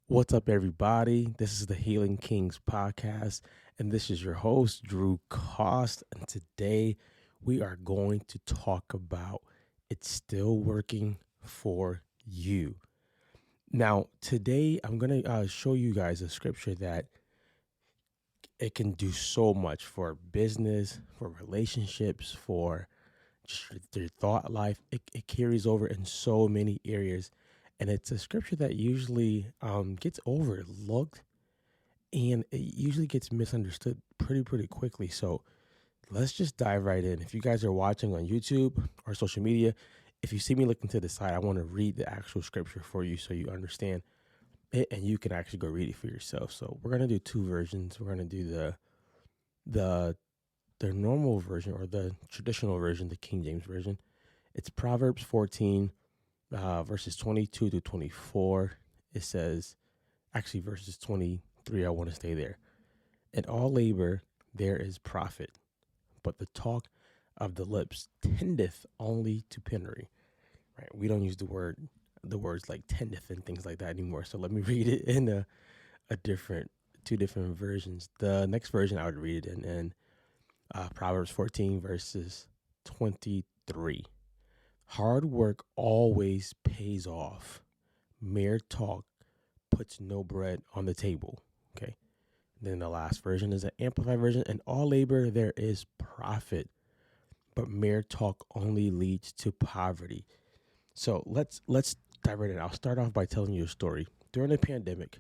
What's up, everybody? This is the Healing Kings podcast, and this is your host, Drew Cost. And today we are going to talk about it's still working for you. Now, today I'm going to show you guys a scripture that it can do so much for business, for relationships, for just your thought life. It carries over in so many areas. And it's a scripture that usually gets overlooked and it usually gets misunderstood pretty quickly. So let's just dive right in. If you guys are watching on YouTube or social media, if you see me looking to the side, I want to read the actual scripture for you so you understand it and you can actually go read it for yourself. So we're gonna do two versions. We're gonna do the the normal version or the traditional version, the King James version. It's Proverbs 14, verses 22 to 24. It says, actually verses 23. I want to stay there. In all labor there is profit, but the talk of the lips tendeth only to penury. Right? We don't use the words like tendeth and things like that anymore. So let me read it in a different, two different versions. The next version I would read it in Proverbs 14 verses 23. Hard work always pays off. Mere talk puts no bread on the table. Okay. Then the last version is an amplified version. In all labor there is profit, but mere talk only leads to poverty. So let's dive right in. I'll start off by telling you a story. During the pandemic,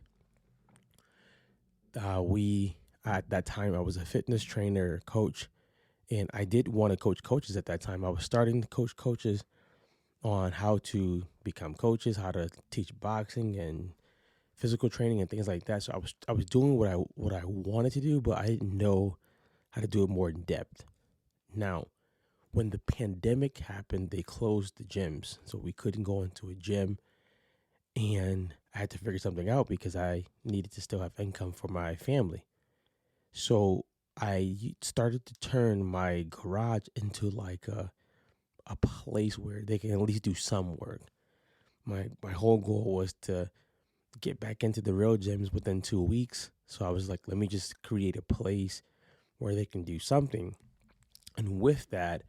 we at that time I was a fitness trainer, coach, and I did want to coach coaches at that time. I was starting to coach coaches on how to become coaches, how to teach boxing and physical training and things like that. So I was doing what I wanted to do, but I didn't know how to do it more in depth. Now, when the pandemic happened, they closed the gyms, so we couldn't go into a gym, and I had to figure something out because I needed to still have income for my family. So I started to turn my garage into like a place where they can at least do some work. My whole goal was to get back into the real gyms within 2 weeks. So I was like, let me just create a place where they can do something. And with that,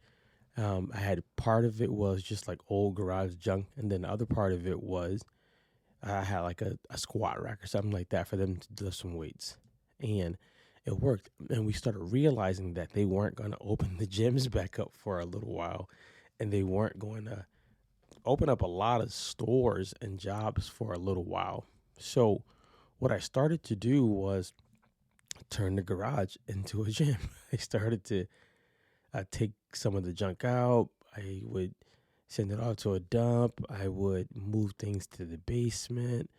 I had part of it was just like old garage junk, and then the other part of it was I had like a squat rack or something like that for them to lift some weights, and it worked. And we started realizing that they weren't going to open the gyms back up for a little while, and they weren't going to open up a lot of stores and jobs for a little while. So what I started to do was turn the garage into a gym. I started to take some of the junk out. I would send it off to a dump. I would move things to the basement,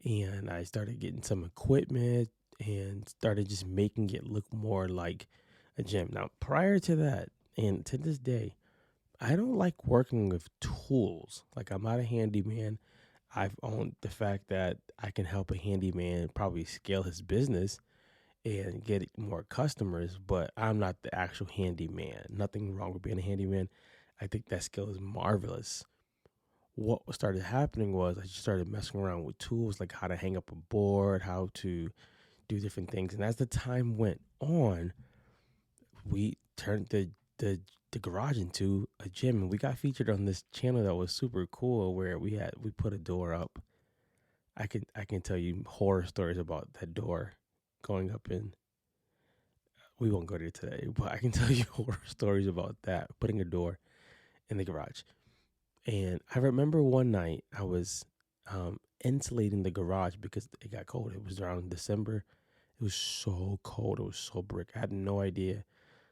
and I started getting some equipment and started just making it look more like a gym. Now, prior to that, and to this day, I don't like working with tools. Like, I'm not a handyman. I've owned the fact that I can help a handyman probably scale his business and get more customers, but I'm not the actual handyman. Nothing wrong with being a handyman. I think that skill is marvelous. What started happening was I just started messing around with tools like how to hang up a board, how to do different things. And as the time went on, we turned the garage into a gym, and we got featured on this channel that was super cool where we put a door up. I can tell you horror stories about that door going up in. We won't go there today, but I can tell you horror stories about that, putting a door in the garage. And I remember one night I was insulating the garage because it got cold. It was around December. It was so cold. It was so brick. I had no idea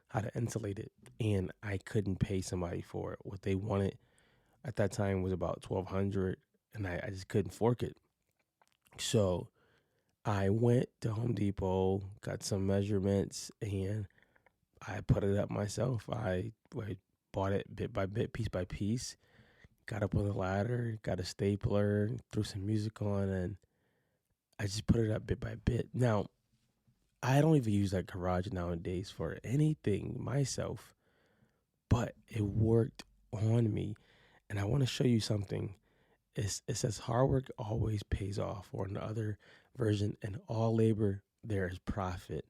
how to insulate it, and I couldn't pay somebody for it. What they wanted at that time was about 1,200, and I just couldn't fork it. So I went to Home Depot, got some measurements, and I put it up myself. I bought it bit by bit, piece by piece. Got up on the ladder, got a stapler, threw some music on, and I just put it up bit by bit. Now, I don't even use that garage nowadays for anything myself, but it worked on me. And I want to show you something. it says hard work always pays off, or another version, in all labor there is profit.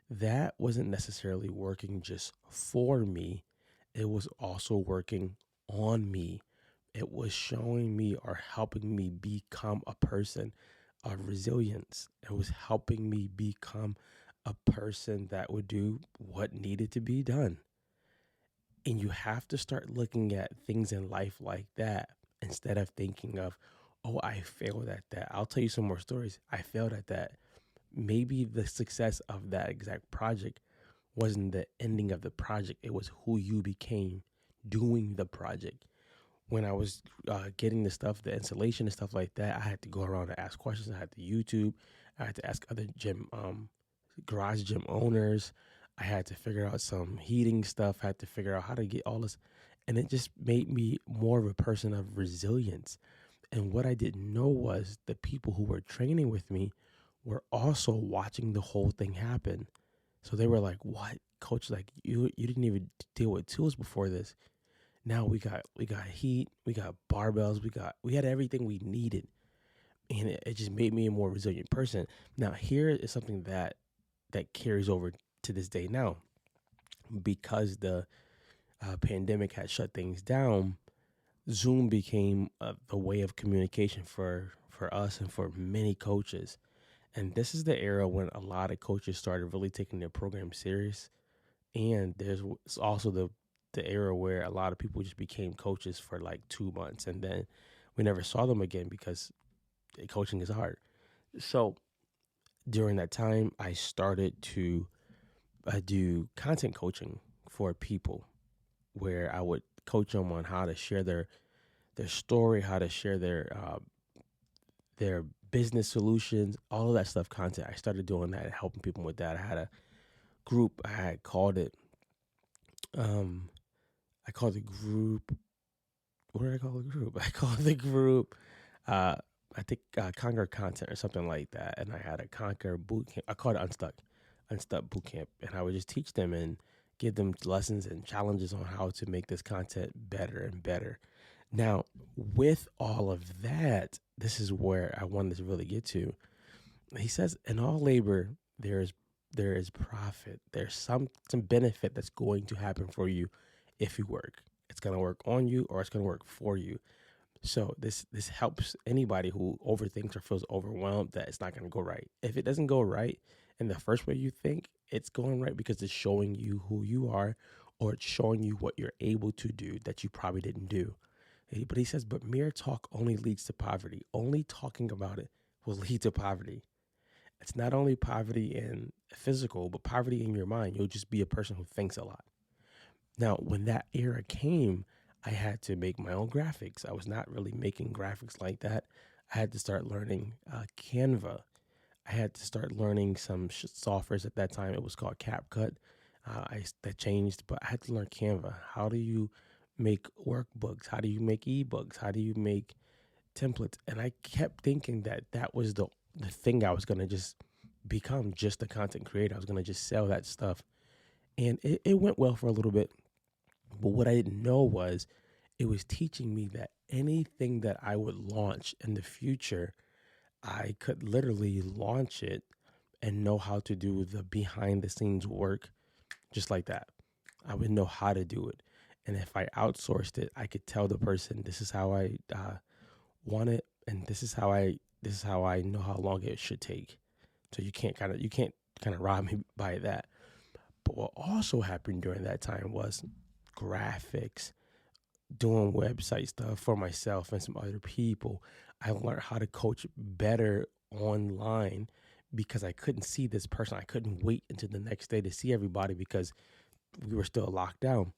That wasn't necessarily working just for me, it was also working on me. It was showing me or helping me become a person of resilience. It was helping me become a person that would do what needed to be done. And you have to start looking at things in life like that instead of thinking of, oh, I failed at that. I'll tell you some more stories. I failed at that. Maybe the success of that exact project wasn't the ending of the project, it was who you became doing the project. When I was getting the stuff, the installation and stuff like that, I had to go around and ask questions. I had to YouTube. I had to ask other garage gym owners. I had to figure out some heating stuff. I had to figure out how to get all this. And it just made me more of a person of resilience. And what I didn't know was the people who were training with me were also watching the whole thing happen. So they were like, "What, coach? Like you didn't even deal with tools before this. Now we got heat, we got barbells, we had everything we needed." And it just made me a more resilient person. Now here is something that carries over to this day now, because the pandemic had shut things down. Zoom became the way of communication for us and for many coaches. And this is the era when a lot of coaches started really taking their program serious. And there's also the era where a lot of people just became coaches for like 2 months, and then we never saw them again because coaching is hard. So during that time, I started to do content coaching for people, where I would coach them on how to share their story, how to share their business solutions, all of that stuff. Content. I started doing that, helping people with that. I had a group. I had called it. Um, I called the group. What did I call the group? I called the group. Uh, I think Conquer Content or something like that. And I had a Conquer boot camp. I called it Unstuck Boot Camp, and I would just teach them and give them lessons and challenges on how to make this content better and better. Now, with all of that, this is where I wanted to really get to. He says, in all labor, there is profit. There's some benefit that's going to happen for you if you work. It's gonna work on you, or it's gonna work for you. So this helps anybody who overthinks or feels overwhelmed that it's not gonna go right. If it doesn't go right in the first way you think, it's going right because it's showing you who you are, or it's showing you what you're able to do that you probably didn't do. But he says, but mere talk only leads to poverty. Only talking about it will lead to poverty. It's not only poverty in physical, but poverty in your mind. You'll just be a person who thinks a lot. Now, when that era came, I had to make my own graphics. I was not really making graphics like that. I had to start learning Canva. I had to start learning some softwares at that time. It was called CapCut. That changed, but I had to learn Canva. How do you make workbooks? How do you make ebooks? How do you make templates? And I kept thinking that that was the thing I was gonna just become, just a content creator. I was gonna just sell that stuff, and it went well for a little bit. But what I didn't know was it was teaching me that anything that I would launch in the future, I could literally launch it and know how to do the behind the scenes work just like that. I would know how to do it. And if I outsourced it, I could tell the person, this is how I want it, and this is how I know how long it should take. So you can't rob me by that. But what also happened during that time was graphics, doing website stuff for myself and some other people. I learned how to coach better online because I couldn't see this person. I couldn't wait until the next day to see everybody because we were still locked down.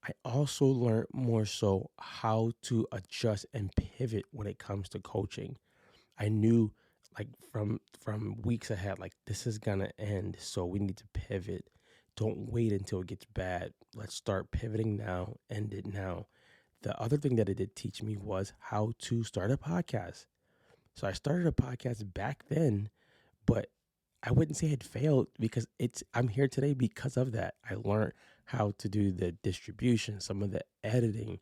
I also learned more so how to adjust and pivot when it comes to coaching. I knew, like, from weeks ahead, like, this is gonna end, so we need to pivot. Don't wait until it gets bad. Let's start pivoting now, end it now. The other thing that it did teach me was how to start a podcast. So I started a podcast back then, but I wouldn't say it failed because I'm here today because of that. I learned how to do the distribution, some of the editing.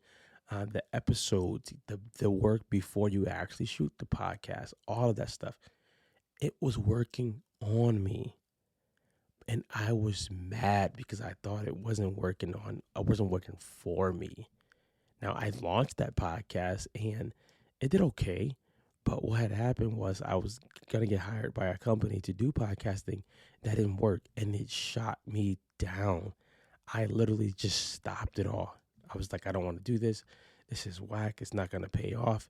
the episodes, the work before you actually shoot the podcast, all of that stuff. It was working on me. And I was mad because I thought I wasn't working for me. Now I launched that podcast and it did okay. But what had happened was I was gonna get hired by a company to do podcasting. That didn't work and it shot me down. I literally just stopped it all. I was like, I don't want to do this. This is whack. It's not gonna pay off.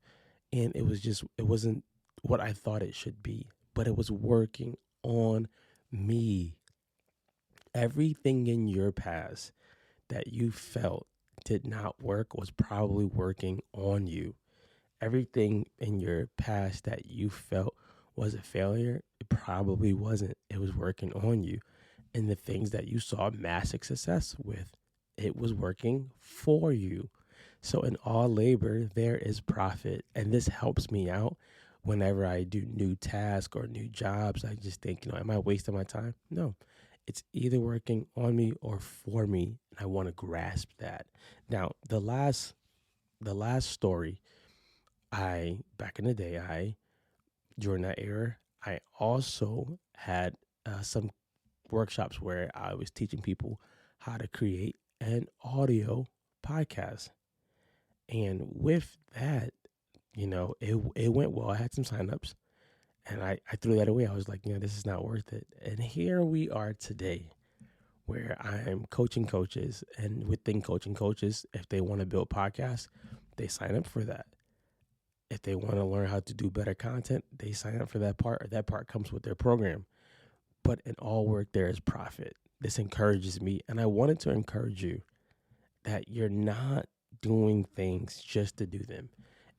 And it wasn't what I thought it should be. But it was working on me. Everything in your past that you felt did not work was probably working on you. Everything in your past that you felt was a failure, it probably wasn't. It was working on you. And the things that you saw massive success with, it was working for you. So in all labor, there is profit. And this helps me out whenever I do new tasks or new jobs. I just think, am I wasting my time? No, it's either working on me or for me. And I want to grasp that. Now, the last story, back in the day, during that era, I also had some workshops where I was teaching people how to create an audio podcast. And with that, it went well. I had some signups and I threw that away. I was like, this is not worth it. And here we are today where I'm coaching coaches, and within coaching coaches, if they want to build podcasts, they sign up for that. If they want to learn how to do better content, they sign up for that part, or that part comes with their program. But in all work, there is profit. This encourages me, and I wanted to encourage you that you're not doing things just to do them.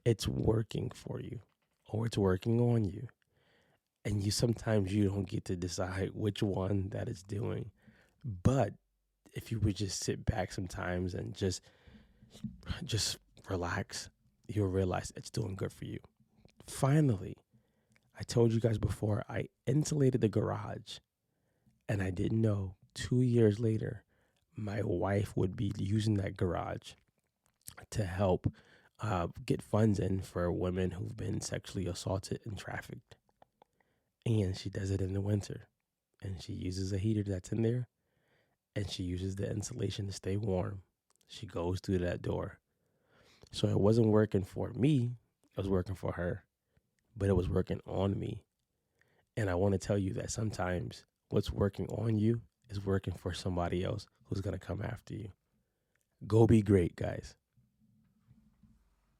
It's working for you, or it's working on you. And sometimes you don't get to decide which one that it's doing. But if you would just sit back sometimes and just relax, you'll realize it's doing good for you. Finally, I told you guys before, I insulated the garage, and I didn't know 2 years later, my wife would be using that garage to help get funds in for women who've been sexually assaulted and trafficked. And she does it in the winter. And she uses a heater that's in there, and she uses the insulation to stay warm. She goes through that door. So it wasn't working for me, it was working for her, but it was working on me. And I want to tell you that sometimes what's working on you is working for somebody else who's going to come after you. Go be great, guys.